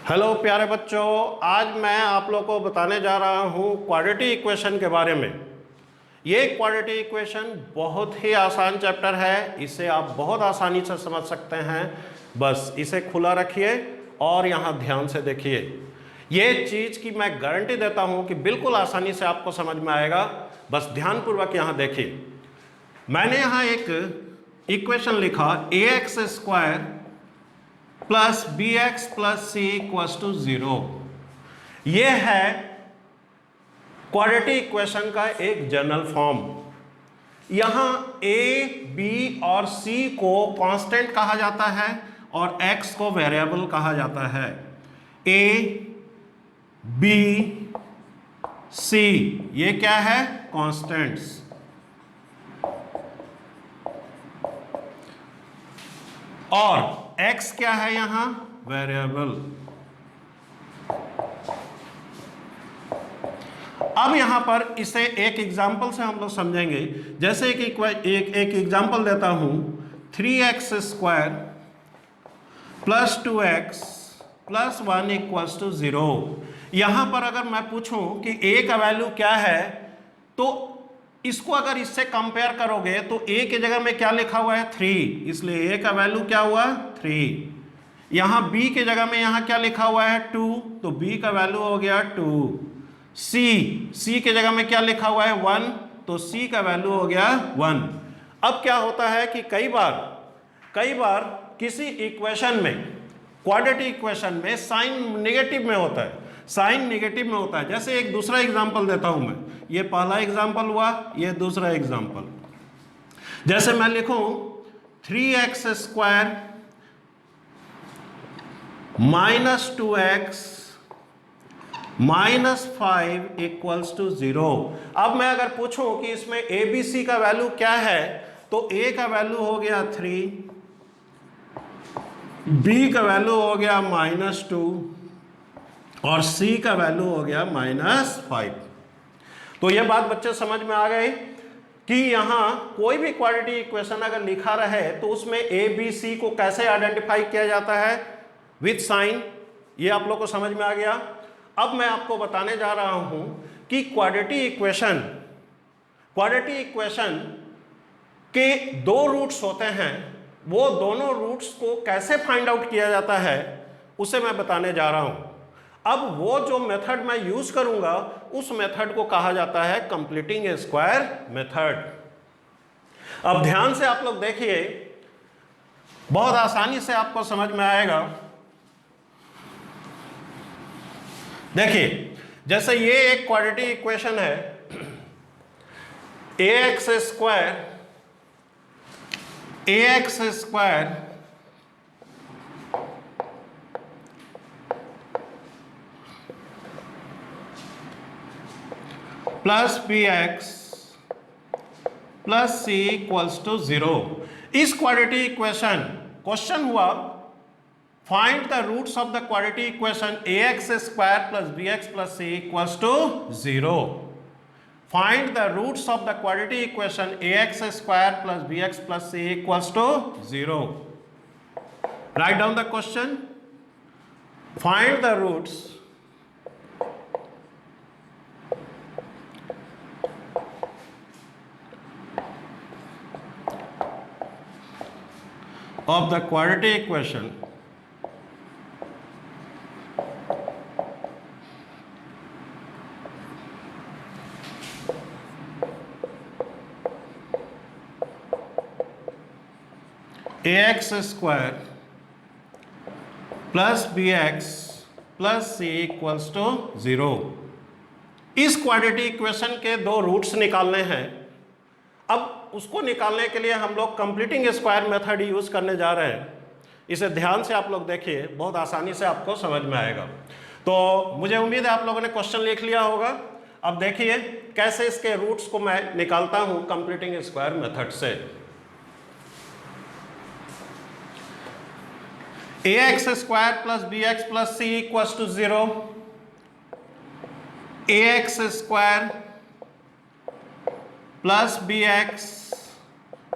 Hello प्यारे बच्चों, आज मैं आप लोगों को बताने जा रहा हूँ क्वाड्रेटिक इक्वेशन के बारे में। ये क्वाड्रेटिक इक्वेशन बहुत ही आसान चैप्टर है, इसे आप बहुत आसानी से समझ सकते हैं। बस इसे खुला रखिए और यहाँ ध्यान से देखिए। ये चीज़ की मैं गारंटी देता हूँ कि बिल्कुल आसानी से आपको समझ में आएगा। बस ध्यानपूर्वक यहाँ देखिए। मैंने यहाँ एक इक्वेशन लिखा ax² plus B x plus c equals to 0। ये है क्वाड्रेटिक इक्वेशन का एक जनरल फॉर्म। यहां ए, बी और सी को कांस्टेंट कहा जाता है और एक्स को वेरिएबल कहा जाता है। ए, बी, सी ये क्या है? कांस्टेंट्स। और x क्या है यहां? वेरिएबल। अब यहां पर इसे एक एग्जांपल से हम लोग समझेंगे। जैसे एक एग्जांपल देता हूं, 3x² plus 2x plus 1 equals to 0। यहां पर अगर मैं पूछूं कि a का वैल्यू क्या है, तो इसको अगर इससे कंपेयर करोगे तो a की जगह में क्या लिखा हुआ है? 3, इसलिए a का वैल्यू क्या हुआ? 3। यहां b की जगह में यहां क्या लिखा हुआ है? 2, तो b का वैल्यू हो गया 2। c की जगह में क्या लिखा हुआ है? 1, तो c का वैल्यू हो गया 1। अब क्या होता है कि कई बार किसी इक्वेशन में, क्वाड्रेटिक इक्वेशन में साइन नेगेटिव में होता है, जैसे एक दूसरा एग्जांपल देता हूं मैं। ये पहला एग्जांपल हुआ, ये दूसरा एग्जांपल। जैसे मैं लिखूं 3x² minus 2x minus 5 equals to 0। अब मैं अगर पूछूं कि इसमें ए बी सी का वैल्यू क्या है, तो a का वैल्यू हो गया 3, b का वैल्यू हो गया -2 और c का वैल्यू हो गया -5। तो यह बात बच्चे समझ में आ गई कि यहां कोई भी क्वाड्रेटिक इक्वेशन अगर लिखा रहे तो उसमें ए बी सी को कैसे आइडेंटिफाई किया जाता है? With sign. ये आप लोग को समझ में आ गया। अब मैं आपको बताने जा रहा हूं कि क्वाड्रेटिक इक्वेशन के दो रूट्स होते हैं, वो दोनों रूट्स को कैसे फाइंड आउट किया जाता है उसे मैं बताने जा रहा हूं। अब वो जो मेथड मैं यूज करूंगा उस मेथड को कहा जाता है कंप्लीटिंग ए स्क्वायर मेथड। अब ध्यान से आप लोग देखिए, बहुत आसानी से आपको समझ में आएगा। देखिए, जैसे ये एक क्वाड्रेटिक इक्वेशन है, ax² plus bx plus c equals to 0। इस क्वाड्रेटिक इक्वेशन, क्वेश्चन हुआ find the roots of the quadratic equation ax² plus bx plus c equals to 0। Find the roots of the quadratic equation ax² plus bx plus c equals to 0। Write down the question. Find the roots of the quadratic equation ax² plus bx plus c equals to 0। इस quadratic equation के दो roots निकालने हैं। अब उसको निकालने के लिए हम लोग कंप्लीटिंग स्क्वायर मेथड यूज करने जा रहे हैं। इसे ध्यान से आप लोग देखिए, बहुत आसानी से आपको समझ में आएगा। तो मुझे उम्मीद है आप लोगों ने क्वेश्चन लिख लिया होगा। अब देखिए कैसे इसके रूट्स को मैं निकालता हूं कंप्लीटिंग स्क्वायर मेथड से। ax² plus bx plus c equals to 0। ax² plus bx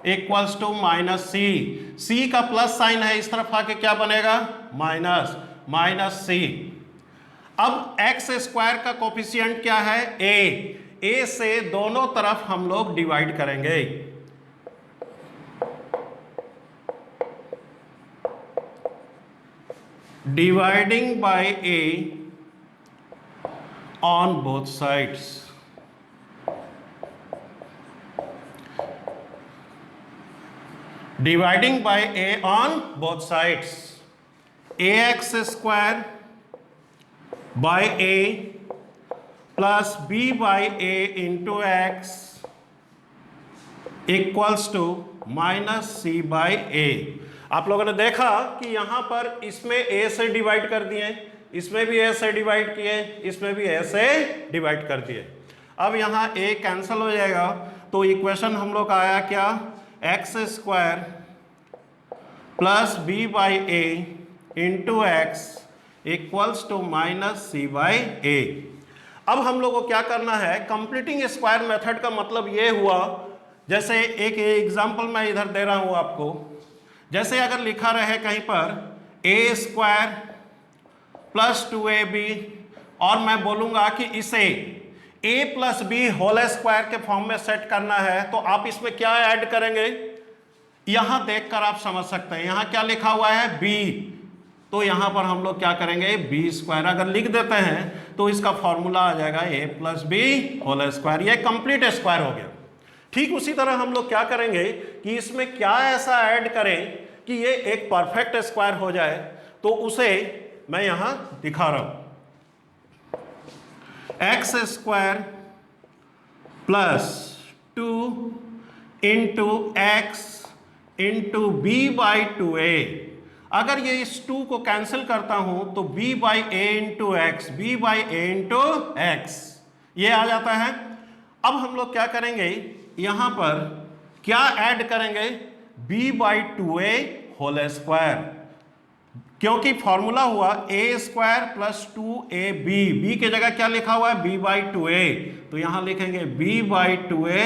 इक्वल्स टू माइनस सी। सी का प्लस साइन है, इस तरफ आके क्या बनेगा? माइनस। Minus C. अब एक्स स्क्वायर का कोफिशिएंट क्या है? ए से दोनों तरफ हम लोग डिवाइड करेंगे। Dividing by A on both sides. Dividing by A on both sides. A X square by A plus B by A into X equals to minus C by A. आप लोगों ने देखा कि यहां पर इसमें ए से डिवाइड कर दिए, इसमें भी ए से डिवाइड किए, इसमें भी ए से डिवाइड कर दिए। अब यहां ए कैंसिल हो जाएगा, तो इक्वेशन हम लोग का आया क्या? X square plus B by A into X equals to minus C by A. अब हम लोग को क्या करना है? कंप्लीटिंग स्क्वायर मेथड का मतलब ये हुआ, जैसे एक एग्जांपल मैं इधर दे रहा हूं आपको। जैसे अगर लिखा रहे कहीं पर ए स्क्वायर प्लस 2ab और मैं बोलूंगा कि इसे a plus B whole square के फॉर्म में सेट करना है, तो आप इसमें क्या ऐड करेंगे? यहां देखकर आप समझ सकते हैं, यहां क्या लिखा हुआ है? b, तो यहां पर हम लोग क्या करेंगे? बी स्क्वायर अगर लिख देते हैं तो इसका फॉर्मूला आ जाएगा a plus B whole square. ये कंप्लीट स्क्वायर हो गया। ठीक उसी तरह हम लोग क्या करेंगे कि इसमें क्या ऐसा ऐड करें कि ये एक परफेक्ट स्क्वायर हो जाए, तो उसे मैं यहां दिखा रहा हूं। X square plus 2 into x into b by 2a। अगर ये इस 2 को कैंसिल करता हूं तो b by A into x, b by A into x ये आ जाता है। अब हम लोग क्या करेंगे? यहां पर क्या ऐड करेंगे? b by 2a whole square, क्योंकि फॉर्मूला हुआ a square plus 2ab। B के जगह क्या लिखा हुआ है? b बाई 2a, तो यहां लिखेंगे b by 2a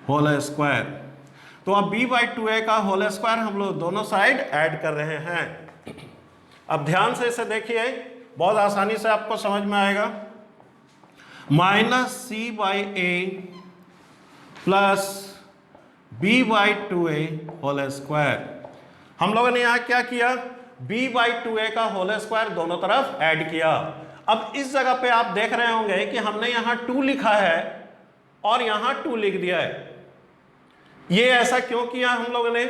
whole square. तो अब b बाई 2a का होल स्क्वायर हम लोग दोनों साइड ऐड कर रहे हैं। अब ध्यान से इसे देखिए, बहुत आसानी से आपको समझ में आएगा। Minus C by a plus b by 2a whole square. हम लोगों ने यहां क्या किया? b बाई 2a का होल स्क्वायर दोनों तरफ ऐड किया। अब इस जगह पे आप देख रहे होंगे कि हमने यहां 2 लिखा है और यहां 2 लिख दिया है। ये ऐसा क्यों किया हम लोगों ने?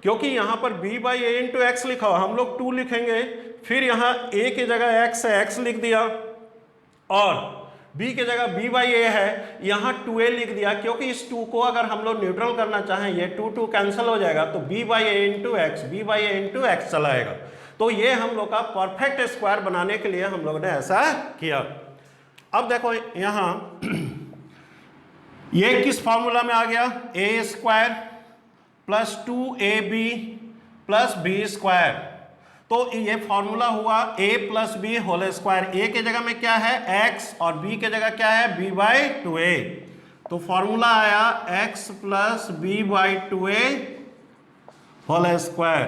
क्योंकि यहां पर b by A into x लिखा हुआ, हम लोग 2 लिखेंगे, फिर यहां a की जगह x है, x लिख दिया, और b की जगह b बाई ए है, यहां 2a लिख दिया, क्योंकि इस 2 को अगर हम लोग न्यूट्रल करना चाहें, ये 2 कैंसिल हो जाएगा, तो b by A into x, b by A into x चला आएगा। तो ये हम लोग का परफेक्ट स्क्वायर बनाने के लिए हम लोग ने ऐसा किया। अब देखो यहां ये किस फॉर्मूला में आ गया? A square plus 2ab plus B square. तो ये फॉर्मूला हुआ a plus B whole square. a के जगह में क्या है? x, और b के जगह क्या है? b by 2a। तो फॉर्मूला आया x plus B by 2a whole square.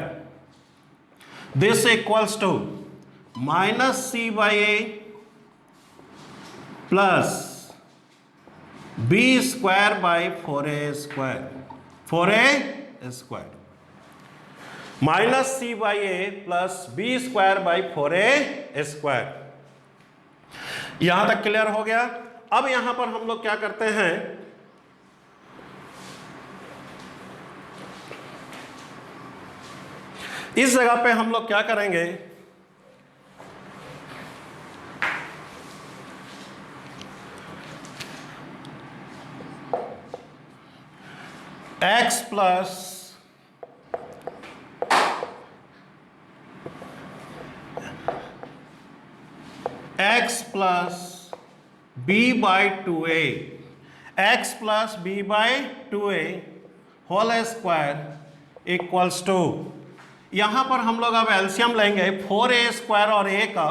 This equals to minus C by a plus B square by 4a square, 4a square. Minus C by a plus B square by 4a square. यहां तक clear हो गया? अब यहां पर हम लोग क्या करते हैं? इस जगह पे हम लोग क्या करेंगे? x plus x plus B by 2a, x plus B by 2a whole square equals to, यहां पर हम लोग अब एलसीएम लेंगे 4a स्क्वायर और a का,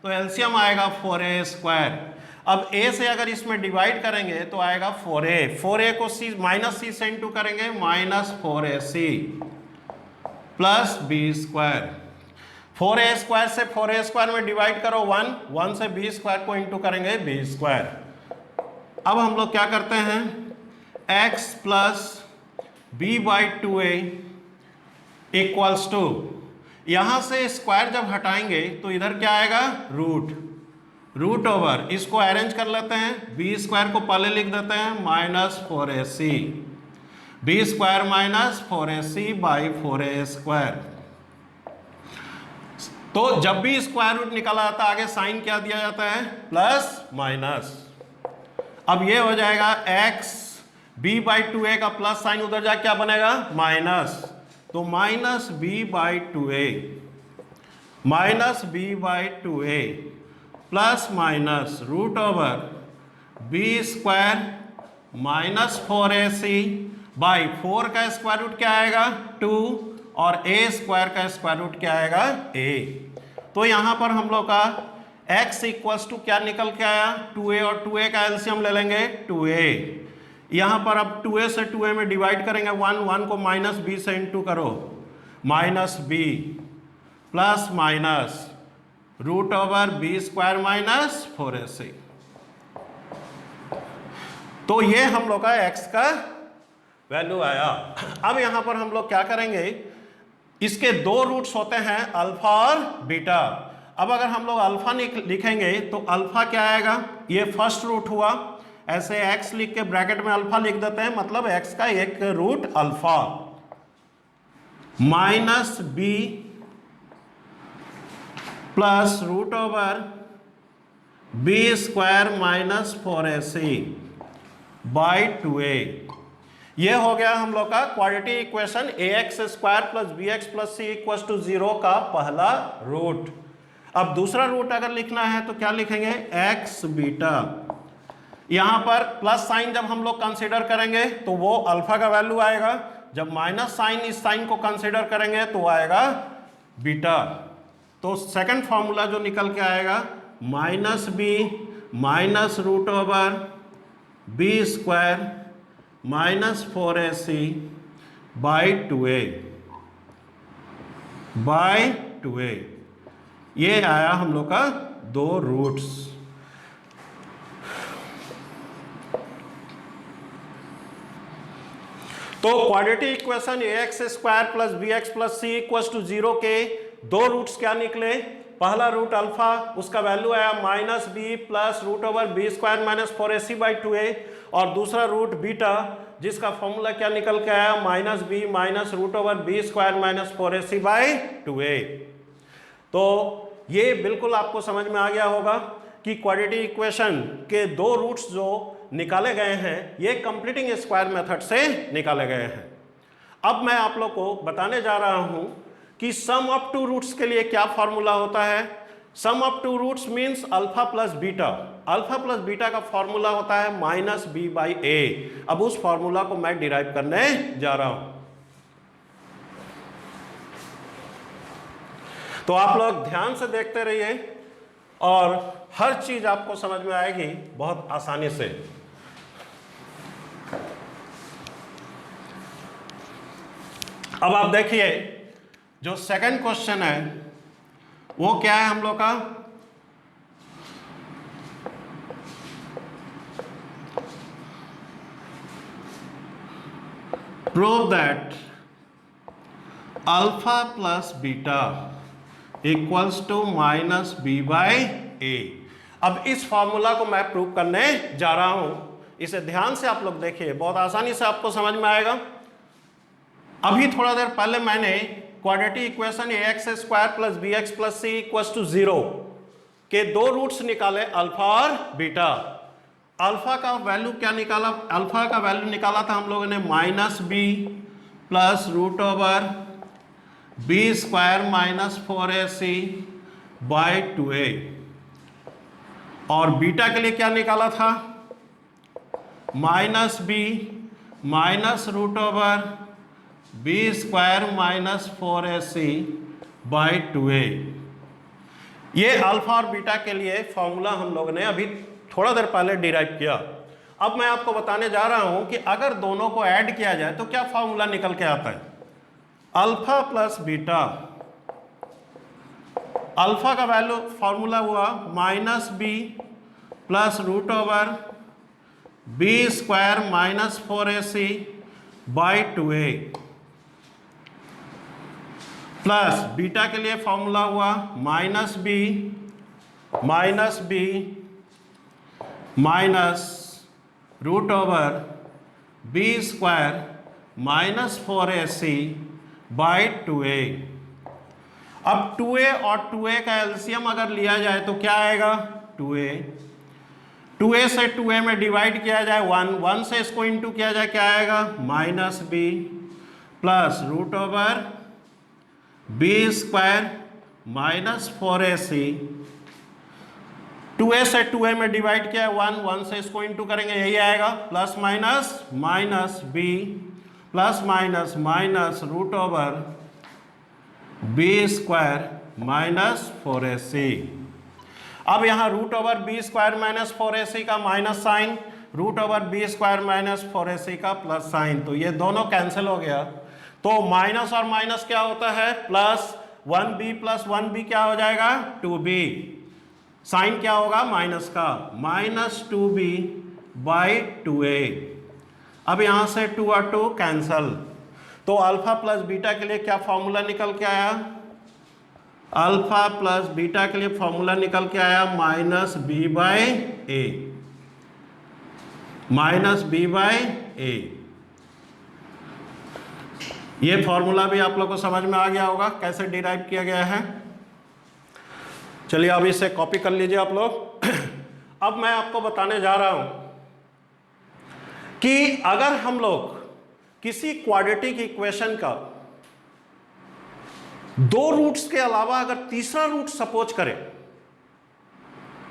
तो एलसीएम आएगा 4a स्क्वायर। अब a से अगर इसमें डिवाइड करेंगे तो आएगा 4a को c माइनस सी से इंटू करेंगे, minus 4ac plus B square. 4a² से 4a² में डिवाइड करो 1, 1 से b² को इंटू करेंगे b²। अब हम लोग क्या करते हैं, x plus b/2a equals to, यहां से स्क्वायर जब हटाएंगे तो इधर क्या आएगा, रूट ओवर, इसको अरेंज कर लेते हैं, b² को पहले लिख देते हैं -4ac, b² माइनस 4ac/4a²। तो जब भी स्क्वायर रूट निकाला जाता है आगे साइन क्या दिया जाता है, प्लस माइनस। अब ये हो जाएगा x b/2a का प्लस साइन उधर जाके क्या बनेगा, माइनस, तो -b/2a plus minus root over b² minus 4ac/4 का स्क्वायर रूट क्या आएगा, 2, और a² का स्क्वायर रूट क्या आएगा, a। तो यहां पर हम लोग का x इक्वल्स टू क्या निकल के आया, 2a, और 2a का एलसीएम ले लेंगे 2a। यहां पर अब 2a से 2a में डिवाइड करेंगे 1 को -b से इंटू करो, -b plus minus root over b² minus 4ac। तो ये हम लोग का x का वैल्यू आया। अब यहां पर हम लोग क्या करेंगे, इसके दो रूट्स होते हैं अल्फा और बीटा। अब अगर हम लोग अल्फा लिखेंगे तो अल्फा क्या आएगा, ये फर्स्ट रूट हुआ, ऐसे x लिख के ब्रैकेट में अल्फा लिख देते हैं, मतलब x का एक root alpha, -b plus root over b² minus 4ac/2a। ये हो गया हम लोग का quadratic equation ax² plus bx plus c equals to 0 का पहला रूट। अब दूसरा रूट अगर लिखना है तो क्या लिखेंगे, x बीटा। यहां पर प्लस साइन जब हम लोग कंसीडर करेंगे तो वो अल्फा का वैल्यू आएगा, जब माइनस साइन इस साइन को कंसीडर करेंगे तो आएगा बीटा। तो सेकंड फॉर्मूला जो निकल के आएगा -b minus root over b² minus 4ac/2a। ये आया हम लोग का दो रूट्स। तो quadratic equation ax² plus bx plus c equals to 0 के दो रूट्स क्या निकले, पहला रूट अल्फा, उसका वैल्यू आया -b plus root over b² minus 4ac/2a, और दूसरा रूट बीटा जिसका फॉर्मूला क्या निकल के आया, -b minus root over b² minus 4ac/2a। तो ये बिल्कुल आपको समझ में आ गया होगा कि क्वाड्रेटिक इक्वेशन के दो रूट्स जो निकाले गए हैं ये कंप्लीटिंग स्क्वायर मेथड से निकाले गए हैं। अब मैं आप लोग को बताने जा रहा हूं कि सम ऑफ टू रूट्स के लिए क्या फॉर्मूला होता है। Sum of two roots means alpha plus beta. Alpha plus beta का फॉर्मूला होता है -b/a। अब उस फॉर्मूला को मैं डिराइव करने जा रहा हूं। तो आप लोग ध्यान से देखते रहिए और हर चीज आपको समझ में आएगी बहुत आसानी से। अब आप देखिए जो सेकंड क्वेश्चन है वो क्या है हम लोग का, prove that alpha plus beta equals to -b/a। अब इस फॉर्मूला को मैं प्रूव करने जा रहा हूं, इसे ध्यान से आप लोग देखिए, बहुत आसानी से आपको समझ में आएगा। अभी थोड़ा देर पहले मैंने quadratic equation ax² plus bx plus c equals to 0 के दो रूट्स निकाले अल्फा और बीटा। अल्फा का वैल्यू क्या निकाला, अल्फा का वैल्यू निकाला था हम लोगों ने -b plus root over b² minus 4ac/2a, और बीटा के लिए क्या निकाला था, -b minus root over b² minus 4ac/2a। ये अल्फा और बीटा के लिए फॉर्मूला हम लोगों ने अभी थोड़ा देर पहले डिराइव किया। अब मैं आपको बताने जा रहा हूं कि अगर दोनों को ऐड किया जाए तो क्या फॉर्मूला निकल के आता है, अल्फा प्लस बीटा अल्फा का वैल्यू फॉर्मूला हुआ -b plus root over b square minus 4ac by 2a plus beta के लिए फॉर्मूला हुआ -b minus root over b square minus 4ac by 2a। अब 2a और 2a का LCM अगर लिया जाए तो क्या आएगा 2a, 2a से 2a में डिवाइड किया जाए 1 से इसको इंटू किया जाए क्या आएगा -b plus root over b square minus 4ac, 2a से 2a में डिवाइड किया है 1 से इसको इंटू करेंगे यही आएगा plus minus b plus minus root over b square minus 4ac। अब यहाँ root over b square minus 4ac का minus sign, root over b square minus 4ac का प्लस साइन, तो ये दोनों कैंसिल हो गया। तो माइनस और माइनस क्या होता है प्लस, 1b प्लस 1b क्या हो जाएगा 2b, साइन क्या होगा माइनस का -2b बाई 2a। अब यहाँ से 2 और 2 कैंसल, तो अल्फा प्लस बीटा के लिए क्या फॉर्मूला निकल के आया, अल्फा प्लस बीटा के लिए फॉर्मूला निकल के आया -b बाई a। ये फॉर्मूला भी आप लोग को समझ में आ गया होगा कैसे डिराइव किया गया है। चलिए अब इसे कॉपी कर लीजिए आप लोग। अब मैं आपको बताने जा रहा हूं कि अगर हम लोग किसी क्वाड्रेटिक इक्वेशन का 2 रूट्स के अलावा अगर तीसरा रूट सपोज करें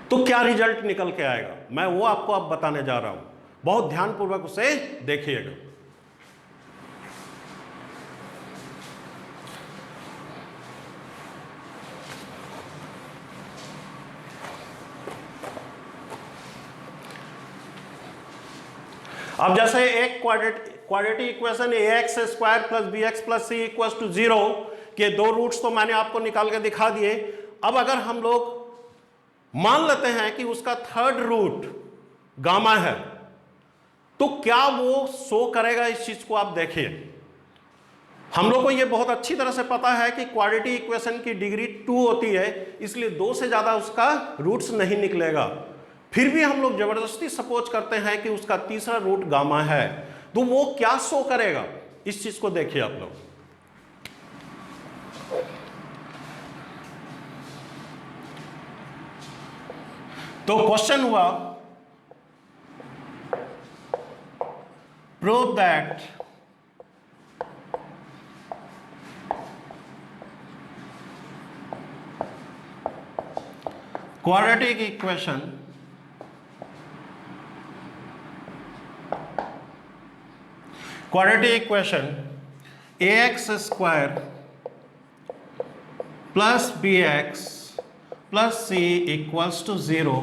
तो क्या रिजल्ट निकल के आएगा, मैं वो आपको अब बताने जा रहा हूं। बहुत ध्यानपूर्वक उसे देखिएगा। अब जैसे एक quadratic equation ax square plus bx plus c equal to 0 के 2 रूट्स तो मैंने आपको निकाल के दिखा दिए। अब अगर हम लोग मान लेते हैं कि उसका थर्ड रूट गामा है तो क्या वो शो करेगा, इस चीज को आप देखिए। हम लोग को ये बहुत अच्छी तरह से पता है कि क्वाड्रेटिक इक्वेशन की डिग्री 2 होती है, इसलिए 2 से ज्यादा उसका रूट्स नहीं निकलेगा। फिर भी हम लोग जबरदस्ती सपोज करते हैं कि उसका तीसरा रूट गामा है, तो वो क्या शो करेगा, इस चीज को देखिए आप लोग। तो क्वेश्चन हुआ prove that quadratic equation ax square plus bx plus c equals to 0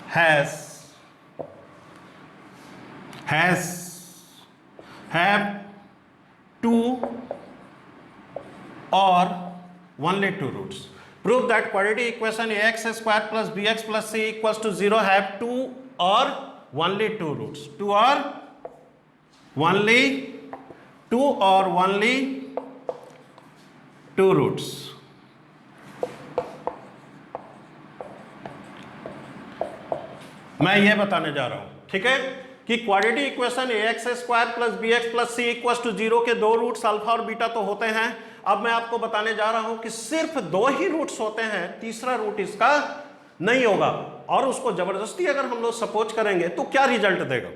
have 2 or only 2 roots. Prove that quadratic equation ax square plus bx plus c equals to 0 have 2 or only 2 roots. 2 or only 2 roots. मैं ये बताने जा रहा हूं, ठीक है, कि quadratic equation ax square plus bx plus c equal to 0 के 2 रूट्स अल्फा और बीटा तो होते हैं। अब मैं आपको बताने जा रहा हूं कि सिर्फ 2 ही रूट्स होते हैं, तीसरा रूट इसका नहीं होगा, और उसको जबरदस्ती अगर हम लोग सपोज करेंगे तो क्या रिजल्ट देगा।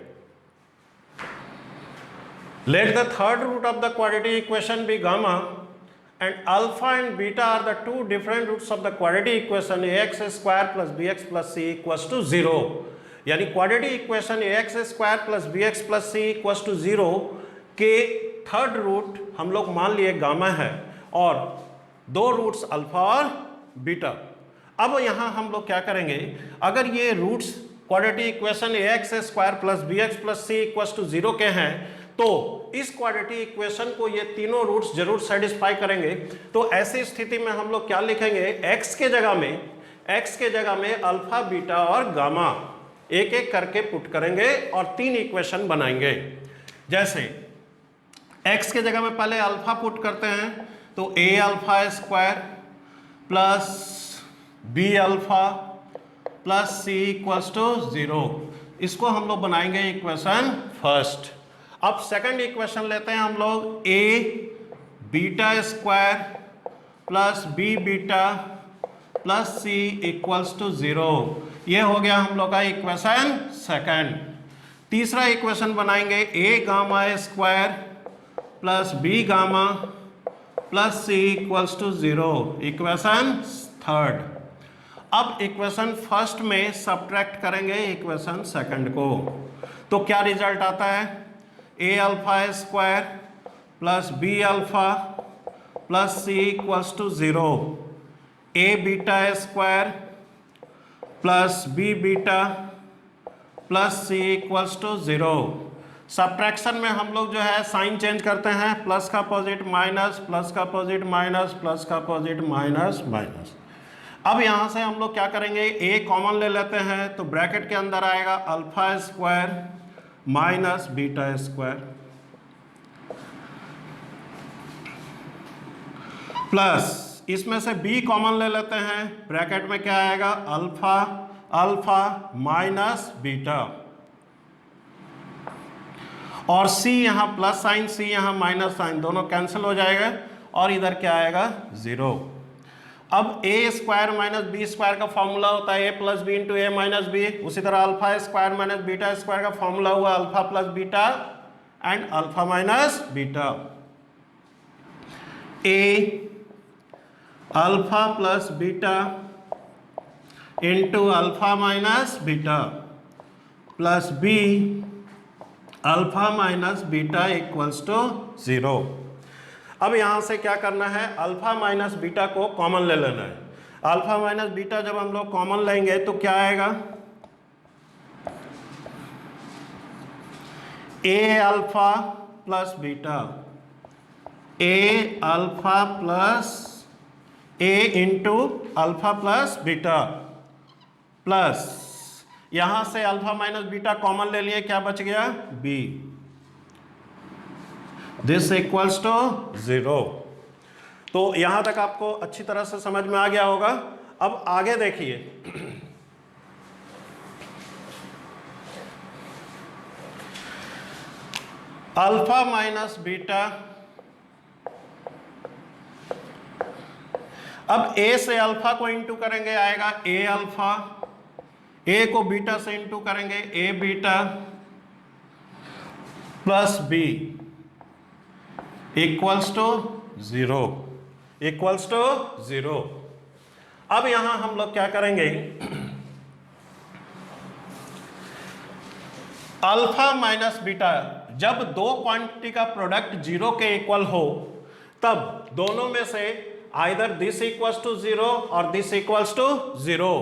Let the third root of the quadratic equation be gamma and alpha and beta are the 2 different roots of the quadratic equation ax square plus bx plus c equals to 0। यानी quadratic equation ax square plus bx plus c equals to 0 के third root हम लोग मान लिए gamma है और 2 roots alpha और beta. अब यहाँ हम लोग क्या करेंगे, अगर ये roots quadratic equation ax square plus bx plus c equals to 0 के हैं तो इस क्वाड्रेटिक इक्वेशन को ये तीनों रूट्स जरूर सेटिस्फाई करेंगे। तो ऐसी स्थिति में हम लोग क्या लिखेंगे, x के जगह में अल्फा बीटा और गामा एक एक करके पुट करेंगे और तीन इक्वेशन बनाएंगे। जैसे x के जगह में पहले अल्फा पुट करते हैं, तो a alpha square plus b alpha plus c equals to 0। इसको हम लोग बनाएंगे इक्वेशन फर्स्ट। अब सेकंड इक्वेशन लेते हैं हम लोग, a beta square plus b beta plus c equals to 0। ये हो गया हम लोग का इक्वेशन सेकंड। तीसरा इक्वेशन बनाएंगे a gamma square plus b gamma plus c equals to 0, equation third. अब इक्वेशन फर्स्ट में सब्ट्रैक्ट करेंगे इक्वेशन सेकंड को, तो क्या रिजल्ट आता है, a alpha square plus b alpha plus c equals to 0, a beta square plus b beta plus c equals to 0। Subtraction में हम लोग जो है साइन चेंज करते हैं, प्लस का अपोजिट माइनस, प्लस का अपोजिट माइनस, प्लस का अपोजिट माइनस माइनस। अब यहाँ से हम लोग क्या करेंगे, a कॉमन ले लेते हैं, तो ब्रैकेट के अंदर आएगा alpha square minus beta square plus इसमें से b कॉमन ले लेते हैं, ब्रैकेट में क्या आएगा, अल्फा अल्फा माइनस बीटा, और c यहाँ प्लस साइन, c यहाँ माइनस साइन, दोनों कैंसिल हो जाएगा और इधर क्या आएगा 0। अब a square minus B square का फॉर्मूला होता है a plus b into a minus b, उसी तरह alpha square minus beta square का फॉर्मूला हुआ alpha plus beta and alpha minus beta. a alpha plus beta into alpha minus beta plus b alpha minus beta equals to 0। अब यहाँ से क्या करना है, अल्फा माइनस बीटा को common ले लेना है। अल्फा माइनस बीटा जब हम लोग कॉमन लेंगे तो क्या आएगा, a alpha plus beta, a alpha plus a into alpha plus beta plus यहां से अल्फा माइनस बीटा कॉमन ले लिए, क्या बच गया b, दिस इक्वल्स टू 0। तो यहां तक आपको अच्छी तरह से समझ में आ गया होगा। अब आगे देखिए, अल्फा माइनस बीटा, अब a से अल्फा को इंटू करेंगे आएगा a अल्फा, a को बीटा से इंटू करेंगे a beta plus b equals to 0, equals to 0। अब यहां हम लोग क्या करेंगे, अल्फा माइनस बीटा, जब दो क्वांटिटी का प्रोडक्ट 0 के इक्वल हो तब दोनों में से आइदर दिस इक्वल्स टू 0 और this equals to 0।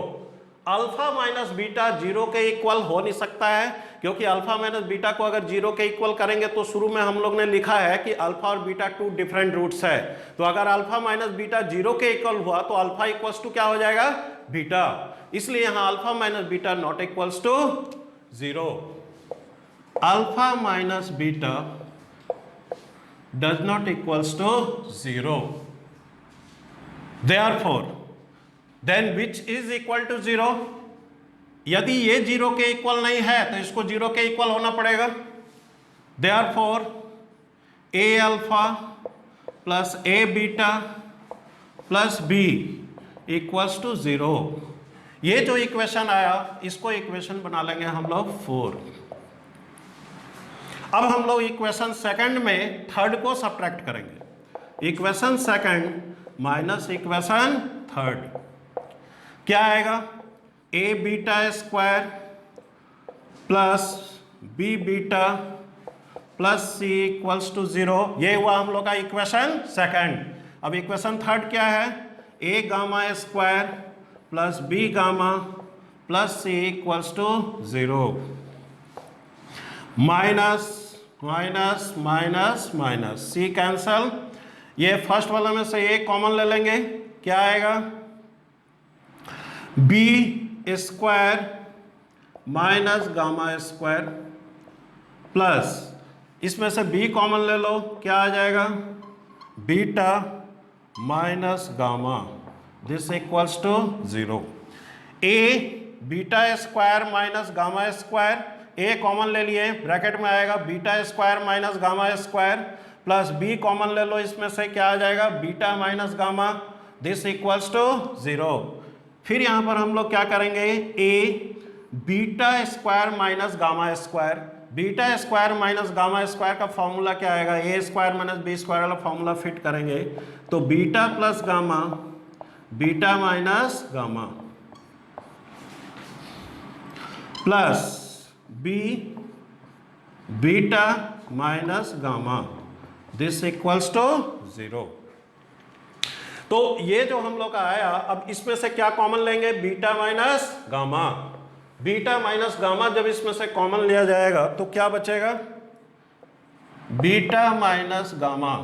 Alpha minus beta 0 के इक्वल हो नहीं सकता है, क्योंकि अल्फा माइनस बीटा को अगर 0 के इक्वल करेंगे तो शुरू में हम लोग ने लिखा है कि अल्फा और बीटा टू डिफरेंट रूट्स है। तो अगर अल्फा माइनस बीटा 0 के इक्वल हुआ तो अल्फा इक्वल्स टू क्या हो जाएगा, बीटा, इसलिए यहां alpha minus beta not equals to 0। Alpha minus beta does not equals to 0, therefore then which is equal to 0, यदि ये 0 के इक्वल नहीं है तो इसको 0 के इक्वल होना पड़ेगा। therefore a alpha plus a beta plus b equals to 0। ये जो इक्वेशन आया इसको इक्वेशन बना लेंगे हम लोग 4। अब हम लोग इक्वेशन सेकंड में थर्ड को सब्ट्रैक्ट करेंगे, equation second minus equation third, क्या आएगा, a beta square plus b beta plus c equals to 0। ये हुआ हम लोग का इक्वेशन सेकंड। अब इक्वेशन थर्ड क्या है, a gamma square plus b gamma plus c equals to 0 minus minus minus minus, C cancel, ये फर्स्ट वाला में से एक कॉमन ले लेंगे, क्या आएगा, B square minus gamma square plus, इसमें से बी कॉमन ले लो, क्या आ जाएगा, beta minus gamma, this equals to 0। A beta square minus gamma square, A common ले लिए, ब्रैकेट में आएगा beta square minus gamma square plus B common ले लो, इसमें से क्या आ जाएगा, beta minus gamma, this equals to 0। फिर यहां पर हम लोग क्या करेंगे, A beta square minus gamma square, beta square minus gamma square का फॉर्मूला क्या आएगा, A square minus B square वाला फॉर्मूला फिट करेंगे तो beta plus gamma, beta minus gamma plus B beta minus gamma, this equals to 0। तो ये जो हम लोग का आया, अब इसमें से क्या कॉमन लेंगे, beta minus gamma, beta minus gamma जब इसमें से कॉमन लिया जाएगा तो क्या बचेगा, बीटा माइनस गामा,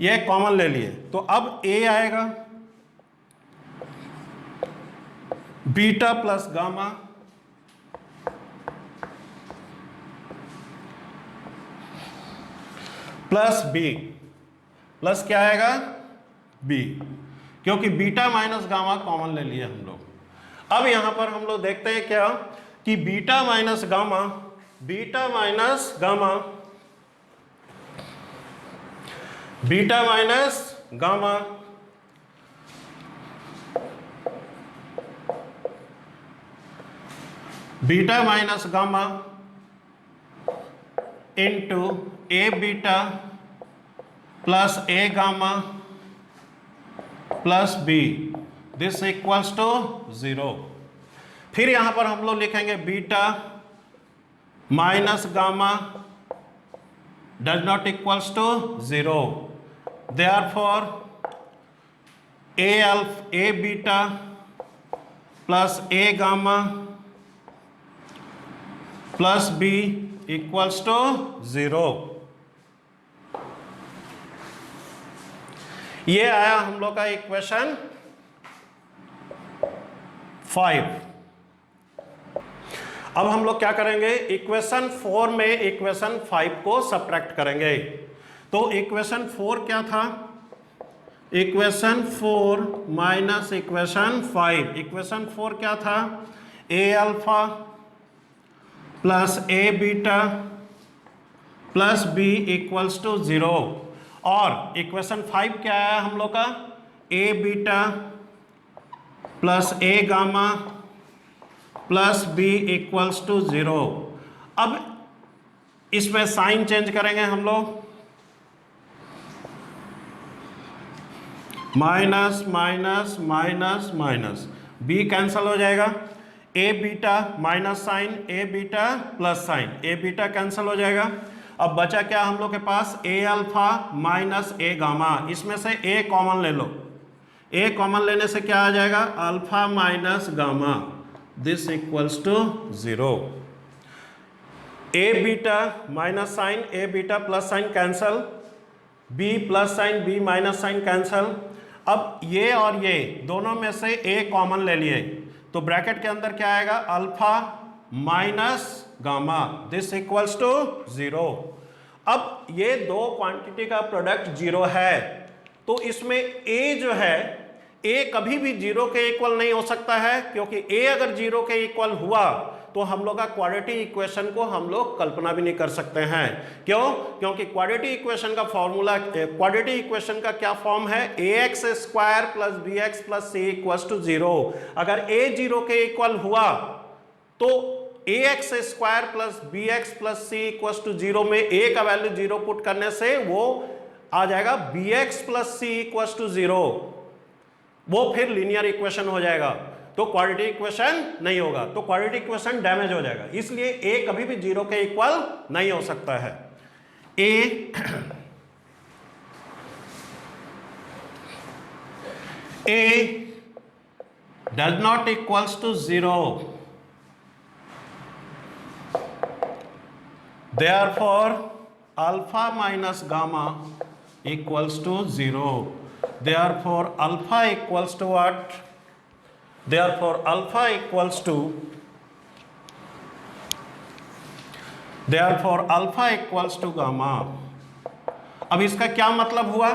ये कॉमन ले लिए, तो अब ए आएगा beta plus gamma plus B, plus क्या आएगा, बी, क्योंकि बीटा माइनस गामा कॉमन ले लिए हम लोग। अब यहां पर हम लोग देखते हैं क्या कि beta minus gamma, beta minus gamma, beta minus gamma beta minus gamma into a beta plus A gamma plus b, this equals to 0। फिर यहां पर हम लोग लिखेंगे beta minus gamma does not equals to 0, therefore a beta plus A gamma plus B equals to 0। ये आया हम लोग का इक्वेशन 5। अब हम लोग क्या करेंगे, इक्वेशन 4 में इक्वेशन 5 को सब्ट्रैक्ट करेंगे। तो इक्वेशन 4 क्या था, इक्वेशन 4 माइनस इक्वेशन 5, इक्वेशन 4 क्या था, A alpha plus A beta plus B equals to 0, और इक्वेशन 5 क्या आया हम लोग का, A beta plus A gamma plus B equals to 0। अब इसमें साइन चेंज करेंगे हम लोग, minus minus minus minus, B cancel हो जाएगा, A beta minus sign, A beta plus sign, A beta cancel हो जाएगा। अब बचा क्या हम लोग के पास, A alpha minus A gamma, इसमें से ए कॉमन ले लो, ए कॉमन लेने से क्या आ जाएगा, alpha minus gamma, this equals to 0। A beta minus sign, A beta plus sign cancel, B plus sign, B minus sign cancel. अब ये और ये दोनों में से ए कॉमन ले लिए तो ब्रैकेट के अंदर क्या आएगा, alpha minus gamma, this equals to 0। अब ये दो क्वांटिटी का प्रोडक्ट 0 है, तो इसमें ए जो है, ए कभी भी 0 के इक्वल नहीं हो सकता है, क्योंकि ए अगर 0 के इक्वल हुआ तो हम लोग का क्वाड्रेटिक इक्वेशन को हम लोग कल्पना भी नहीं कर सकते हैं। क्यों, क्योंकि क्वाड्रेटिक इक्वेशन का फॉर्मूला, क्वाड्रेटिक इक्वेशन का क्या फॉर्म है, ax square plus bx plus c equals to 0। अगर a 0 के इक्वल हुआ तो ax square plus bx plus c equals to 0 में a का वैल्यू 0 पुट करने से वो आ जाएगा bx plus c equals to 0, वो फिर लीनियर इक्वेशन हो जाएगा, तो क्वाड्रेटिक इक्वेशन नहीं होगा, तो क्वाड्रेटिक इक्वेशन डैमेज हो जाएगा, इसलिए a कभी भी 0 के इक्वल नहीं हो सकता है। a does not equals to 0, therefore alpha minus gamma equals to 0. Therefore alpha equals to what? Therefore alpha equals to gamma. अब इसका क्या मतलब हुआ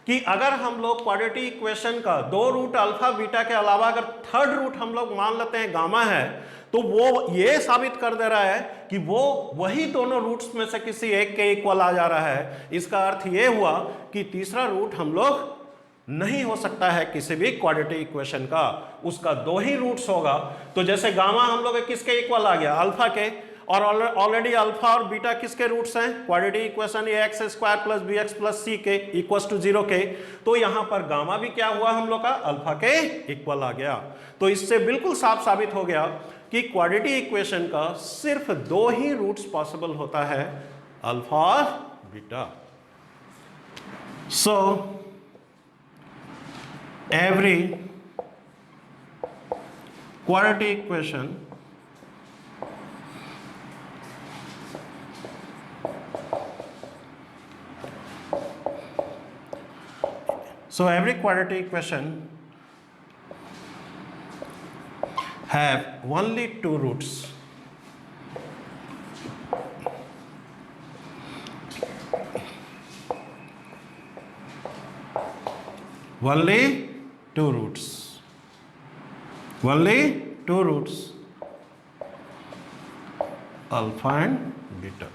कि अगर हम लोग क्वाड्रेटिक इक्वेशन का दो रूट अल्फा बीटा के अलावा अगर थर्ड रूट हम लोग मान लेते हैं गामा है, तो वो ये साबित कर दे रहा है कि वो वही दोनों रूट्स में से किसी एक के इक्वल आ जा रहा है। इसका अर्थ ये हुआ कि तीसरा रूट हम लोग नहीं हो सकता है किसी भी क्वाड्रेटिक इक्वेशन का, उसका दो ही रूट्स होगा। तो जैसे गामा हम लोग किसके इक्वल आ गया? अल्फा के, और ऑलरेडी अल्फा और बीटा किसके रूट्स हैं? Quadratic equation A X square plus B x plus C के इक्वल्स टू 0 के। तो यहां पर गामा भी क्या हुआ हम लोग का? अल्फा के इक्वल आ गया। तो इससे बिल्कुल साफ साबित हो गया कि क्वाड्रेटिक इक्वेशन का सिर्फ दो ही रूट्स पॉसिबल होता है, अल्फा और beta. So every quadratic equation have only two roots. Only two roots. Only two roots, alpha and beta.